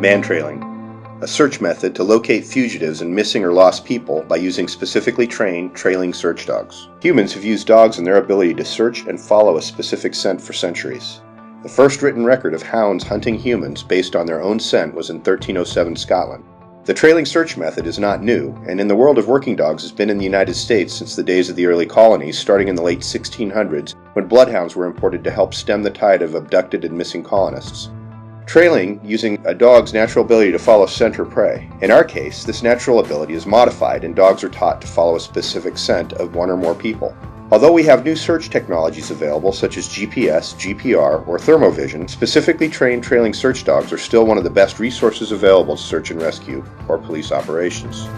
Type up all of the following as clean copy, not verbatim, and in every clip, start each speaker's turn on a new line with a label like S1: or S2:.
S1: Mantrailing, a search method to locate fugitives and missing or lost people by using specifically trained trailing search dogs. Humans have used dogs and their ability to search and follow a specific scent for centuries. The first written record of hounds hunting humans based on their own scent was in 1307 Scotland. The trailing search method is not new, and in the world of working dogs has been in the United States since the days of the early colonies, starting in the late 1600s, when bloodhounds were imported to help stem the tide of abducted and missing colonists. Trailing using a dog's natural ability to follow scent or prey. In our case, this natural ability is modified and dogs are taught to follow a specific scent of one or more people. Although we have new search technologies available such as GPS, GPR, or thermovision, specifically trained trailing search dogs are still one of the best resources available to search and rescue or police operations.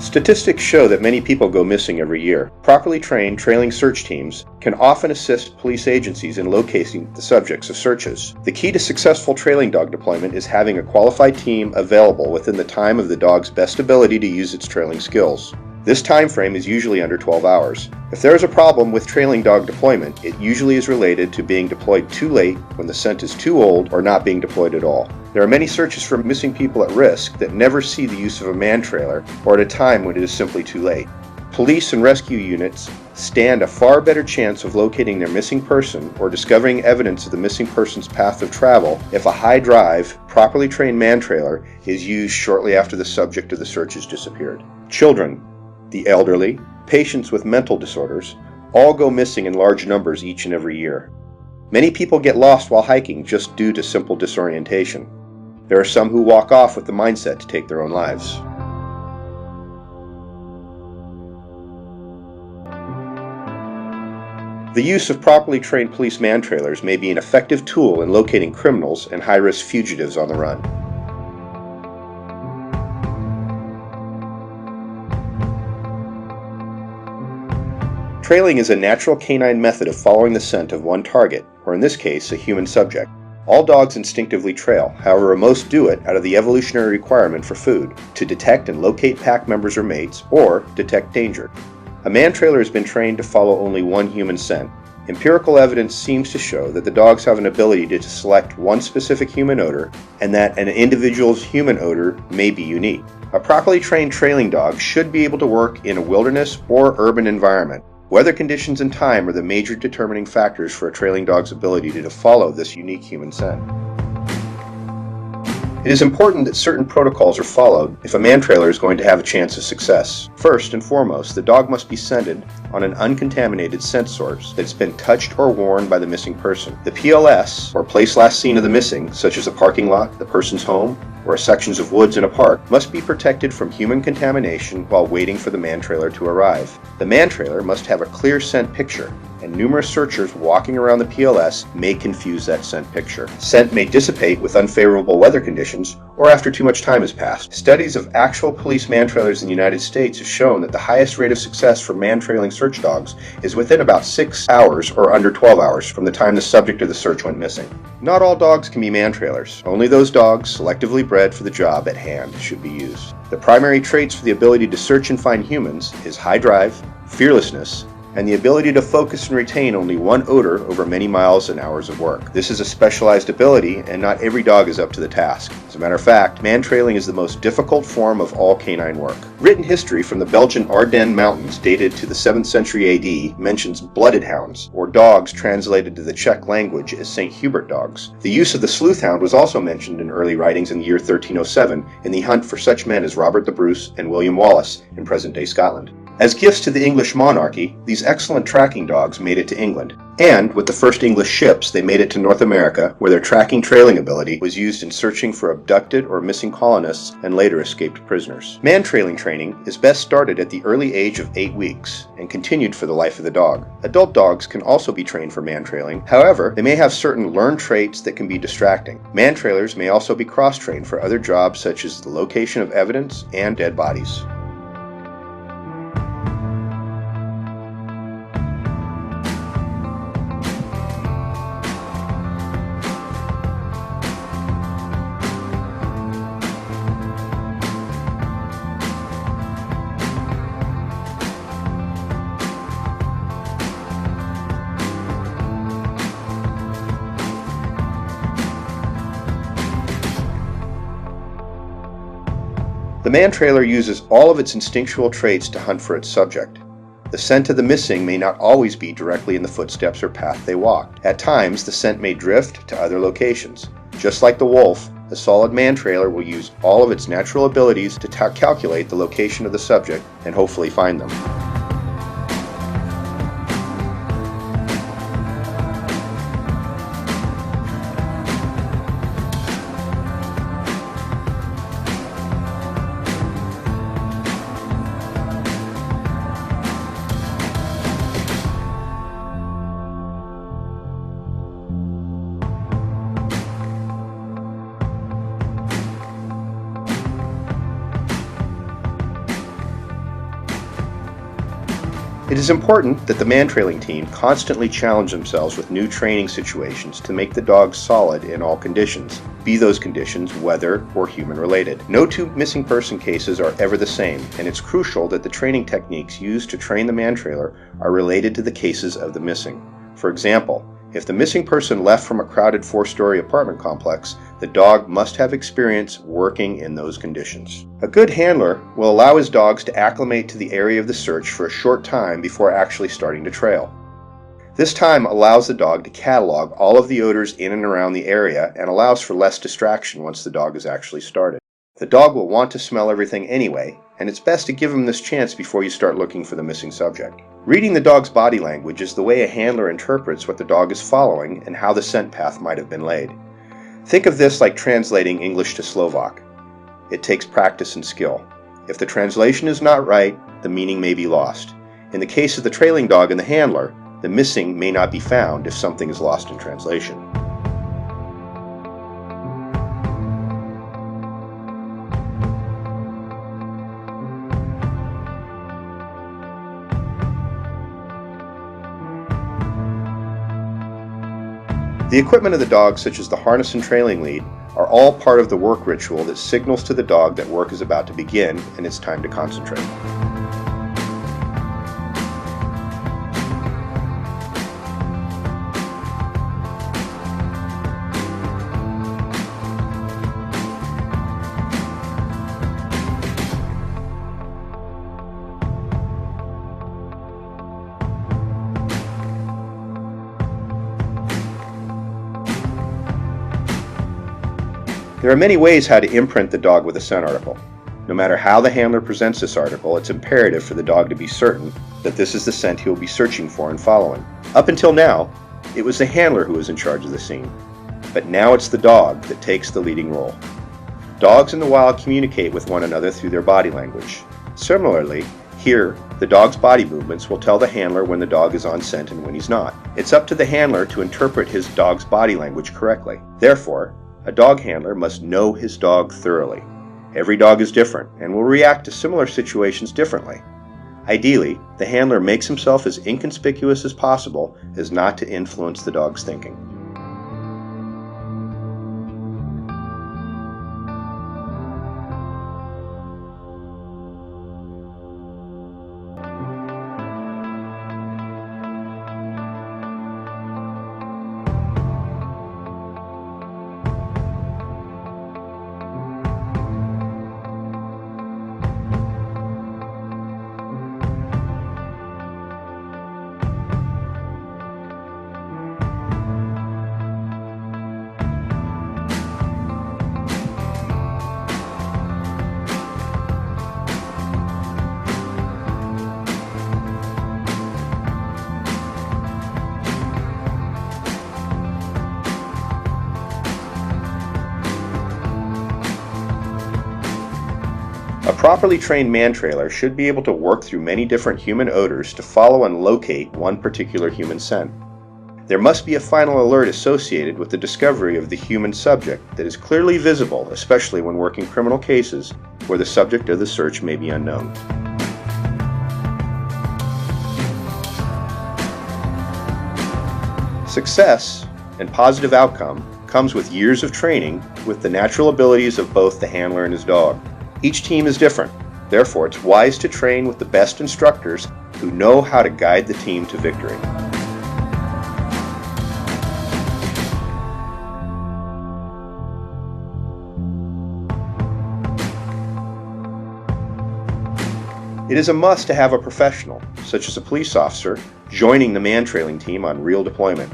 S1: Statistics show that many people go missing every year. Properly trained trailing search teams can often assist police agencies in locating the subjects of searches. The key to successful trailing dog deployment is having a qualified team available within the time of the dog's best ability to use its trailing skills. This time frame is usually under 12 hours. If there is a problem with trailing dog deployment, it usually is related to being deployed too late, when the scent is too old, or not being deployed at all. There are many searches for missing people at risk that never see the use of a man trailer, or at a time when it is simply too late. Police and rescue units stand a far better chance of locating their missing person or discovering evidence of the missing person's path of travel if a high-drive, properly trained man trailer is used shortly after the subject of the search has disappeared. Children, the elderly, patients with mental disorders, all go missing in large numbers each and every year. Many people get lost while hiking just due to simple disorientation. There are some who walk off with the mindset to take their own lives. The use of properly trained police man trailers may be an effective tool in locating criminals and high-risk fugitives on the run. Trailing is a natural canine method of following the scent of one target, or in this case, a human subject. All dogs instinctively trail, however most do it out of the evolutionary requirement for food, to detect and locate pack members or mates, or detect danger. A man trailer has been trained to follow only one human scent. Empirical evidence seems to show that the dogs have an ability to select one specific human odor, and that an individual's human odor may be unique. A properly trained trailing dog should be able to work in a wilderness or urban environment. Weather conditions and time are the major determining factors for a trailing dog's ability to follow this unique human scent. It is important that certain protocols are followed if a man trailer is going to have a chance of success. First and foremost, the dog must be scented on an uncontaminated scent source that's been touched or worn by the missing person. The PLS, or place last seen of the missing, such as a parking lot, the person's home, or sections of woods in a park, must be protected from human contamination while waiting for the man trailer to arrive. The man trailer must have a clear scent picture, and numerous searchers walking around the PLS may confuse that scent picture. Scent may dissipate with unfavorable weather conditions or after too much time has passed. Studies of actual police man trailers in the United States have shown that the highest rate of success for man trailing search dogs is within about 6 hours or under 12 hours from the time the subject of the search went missing. Not all dogs can be man trailers. Only those dogs selectively bred for the job at hand should be used. The primary traits for the ability to search and find humans is high drive, fearlessness, and the ability to focus and retain only one odor over many miles and hours of work. This is a specialized ability, and not every dog is up to the task. As a matter of fact, man trailing is the most difficult form of all canine work. Written history from the Belgian Ardennes Mountains dated to the 7th century AD mentions blooded hounds, or dogs translated to the Czech language as St. Hubert dogs. The use of the sleuth hound was also mentioned in early writings in the year 1307 in the hunt for such men as Robert the Bruce and William Wallace in present-day Scotland. As gifts to the English monarchy, these excellent tracking dogs made it to England. And with the first English ships, they made it to North America, where their tracking trailing ability was used in searching for abducted or missing colonists and later escaped prisoners. Man trailing training is best started at the early age of 8 weeks and continued for the life of the dog. Adult dogs can also be trained for man trailing. However, they may have certain learned traits that can be distracting. Man trailers may also be cross-trained for other jobs such as the location of evidence and dead bodies. The mantrailer uses all of its instinctual traits to hunt for its subject. The scent of the missing may not always be directly in the footsteps or path they walked. At times, the scent may drift to other locations. Just like the wolf, a solid mantrailer will use all of its natural abilities to calculate the location of the subject and hopefully find them. It is important that the mantrailing team constantly challenge themselves with new training situations to make the dogs solid in all conditions, be those conditions weather or human related. No two missing person cases are ever the same, and it's crucial that the training techniques used to train the mantrailer are related to the cases of the missing. For example, if the missing person left from a crowded 4-story apartment complex, the dog must have experience working in those conditions. A good handler will allow his dogs to acclimate to the area of the search for a short time before actually starting to trail. This time allows the dog to catalog all of the odors in and around the area and allows for less distraction once the dog is actually started. The dog will want to smell everything anyway, and it's best to give him this chance before you start looking for the missing subject. Reading the dog's body language is the way a handler interprets what the dog is following and how the scent path might have been laid. Think of this like translating English to Slovak. It takes practice and skill. If the translation is not right, the meaning may be lost. In the case of the trailing dog and the handler, the missing may not be found if something is lost in translation. The equipment of the dog, such as the harness and trailing lead, are all part of the work ritual that signals to the dog that work is about to begin and it's time to concentrate. There are many ways how to imprint the dog with a scent article. No matter how the handler presents this article, it's imperative for the dog to be certain that this is the scent he will be searching for and following. Up until now, it was the handler who was in charge of the scene, but now it's the dog that takes the leading role. Dogs in the wild communicate with one another through their body language. Similarly, here, the dog's body movements will tell the handler when the dog is on scent and when he's not. It's up to the handler to interpret his dog's body language correctly. Therefore, a dog handler must know his dog thoroughly. Every dog is different and will react to similar situations differently. Ideally, the handler makes himself as inconspicuous as possible as not to influence the dog's thinking. A properly trained mantrailer should be able to work through many different human odors to follow and locate one particular human scent. There must be a final alert associated with the discovery of the human subject that is clearly visible, especially when working criminal cases where the subject of the search may be unknown. Success and positive outcome comes with years of training with the natural abilities of both the handler and his dog. Each team is different, therefore it's wise to train with the best instructors who know how to guide the team to victory. It is a must to have a professional, such as a police officer, joining the mantrailing team on real deployment.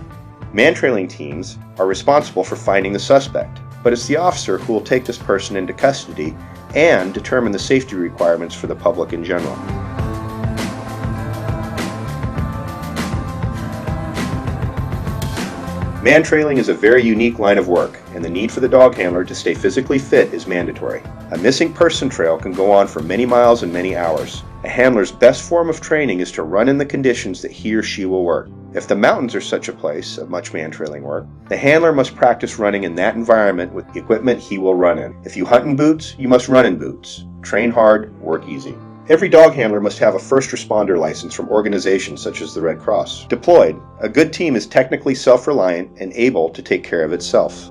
S1: Mantrailing teams are responsible for finding the suspect, but it's the officer who will take this person into custody and determine the safety requirements for the public in general. Mantrailing is a very unique line of work, and the need for the dog handler to stay physically fit is mandatory. A missing person trail can go on for many miles and many hours. A handler's best form of training is to run in the conditions that he or she will work. If the mountains are such a place of much mantrailing work, the handler must practice running in that environment with the equipment he will run in. If you hunt in boots, you must run in boots. Train hard, work easy. Every dog handler must have a first responder license from organizations such as the Red Cross. Deployed, a good team is technically self-reliant and able to take care of itself.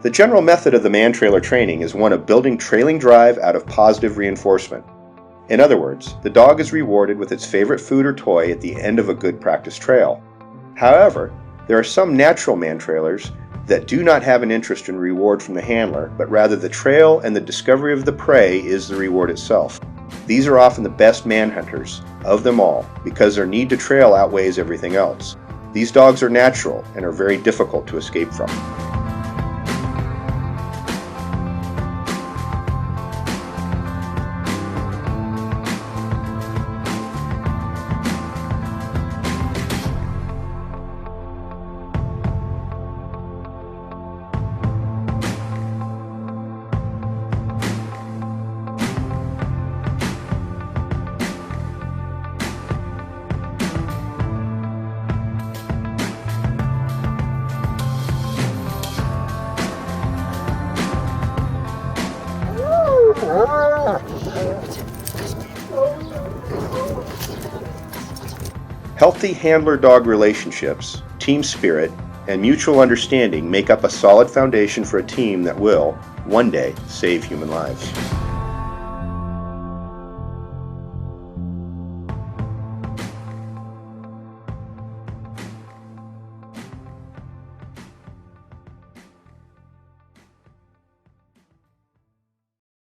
S1: The general method of the mantrailer training is one of building trailing drive out of positive reinforcement. In other words, the dog is rewarded with its favorite food or toy at the end of a good practice trail. However, there are some natural mantrailers that do not have an interest in reward from the handler, but rather the trail and the discovery of the prey is the reward itself. These are often the best manhunters of them all because their need to trail outweighs everything else. These dogs are natural and are very difficult to escape from. Healthy handler-dog relationships, team spirit, and mutual understanding make up a solid foundation for a team that will, one day, save human lives.